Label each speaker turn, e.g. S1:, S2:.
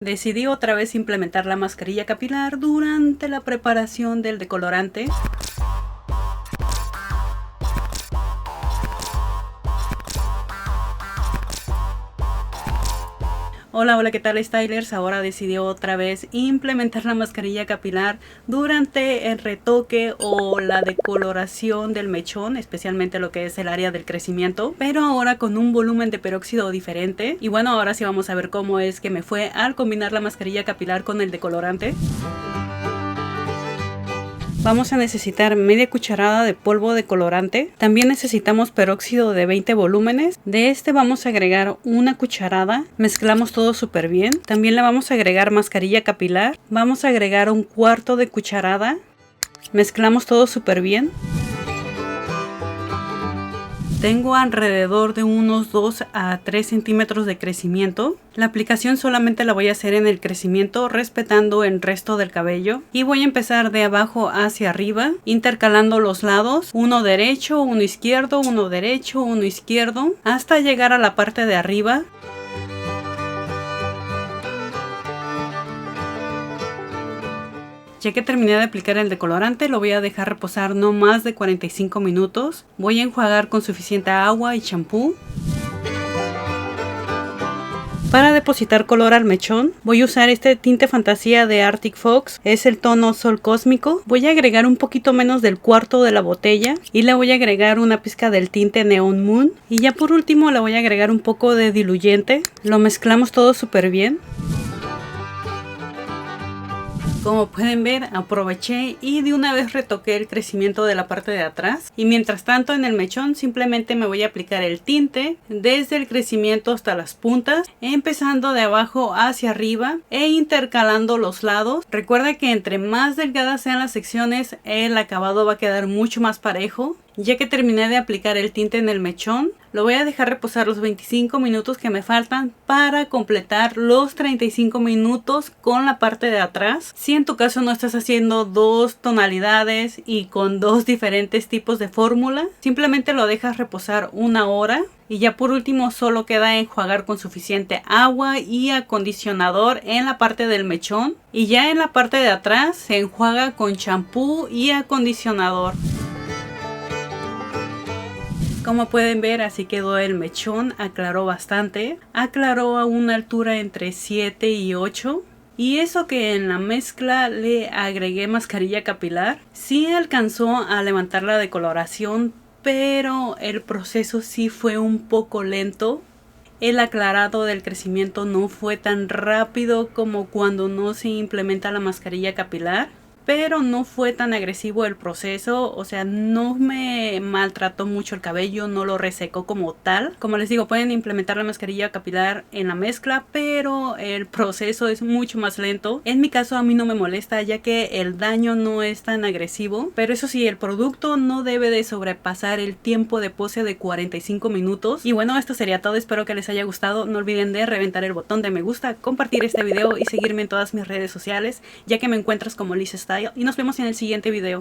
S1: Decidí otra vez implementar la mascarilla capilar durante la preparación del decolorante. Hola, ¿qué tal, stylers? Ahora decidí otra vez implementar la mascarilla capilar durante el retoque o la decoloración del mechón, especialmente lo que es el área del crecimiento, pero ahora con un volumen de peróxido diferente. Y bueno, ahora sí vamos a ver cómo es que me fue al combinar la mascarilla capilar con el decolorante. Vamos a necesitar media cucharada de polvo de colorante. También necesitamos peróxido de 20 volúmenes. De este vamos a agregar una cucharada. Mezclamos todo súper bien. También le vamos a agregar mascarilla capilar. Vamos a agregar un cuarto de cucharada. Mezclamos todo súper bien. Tengo alrededor de unos 2 a 3 centímetros de crecimiento. La aplicación solamente la voy a hacer en el crecimiento, respetando el resto del cabello. Y voy a empezar de abajo hacia arriba, intercalando los lados. Uno derecho, uno izquierdo, uno derecho, uno izquierdo, hasta llegar a la parte de arriba. Ya que terminé de aplicar el decolorante, lo voy a dejar reposar no más de 45 minutos. Voy a enjuagar con suficiente agua y champú. Para depositar color al mechón, voy a usar este tinte fantasía de Arctic Fox. Es el tono Sol Cósmico. Voy a agregar un poquito menos del cuarto de la botella. Y le voy a agregar una pizca del tinte Neon Moon. Y ya por último le voy a agregar un poco de diluyente. Lo mezclamos todo súper bien. Como pueden ver, aproveché y de una vez retoqué el crecimiento de la parte de atrás. Y mientras tanto en el mechón simplemente me voy a aplicar el tinte desde el crecimiento hasta las puntas, empezando de abajo hacia arriba e intercalando los lados. Recuerda que entre más delgadas sean las secciones, el acabado va a quedar mucho más parejo. Ya que terminé de aplicar el tinte en el mechón, lo voy a dejar reposar los 25 minutos que me faltan para completar los 35 minutos con la parte de atrás. Si en tu caso no estás haciendo dos tonalidades y con dos diferentes tipos de fórmula, simplemente lo dejas reposar una hora. Y ya por último solo queda enjuagar con suficiente agua y acondicionador en la parte del mechón. Y ya en la parte de atrás se enjuaga con champú y acondicionador. Como pueden ver, así quedó el mechón. Aclaró bastante. Aclaró a una altura entre 7 y 8. Y eso que en la mezcla le agregué mascarilla capilar, sí alcanzó a levantar la decoloración, pero el proceso sí fue un poco lento. El aclarado del crecimiento no fue tan rápido como cuando no se implementa la mascarilla capilar. Pero no fue tan agresivo el proceso, o sea, no me maltrató mucho el cabello, no lo resecó como tal. Como les digo, pueden implementar la mascarilla capilar en la mezcla, pero el proceso es mucho más lento. En mi caso a mí no me molesta, ya que el daño no es tan agresivo. Pero eso sí, el producto no debe de sobrepasar el tiempo de pose de 45 minutos. Y bueno, esto sería todo, espero que les haya gustado. No olviden de reventar el botón de me gusta, compartir este video y seguirme en todas mis redes sociales, ya que me encuentras como Liz Style. Y nos vemos en el siguiente video.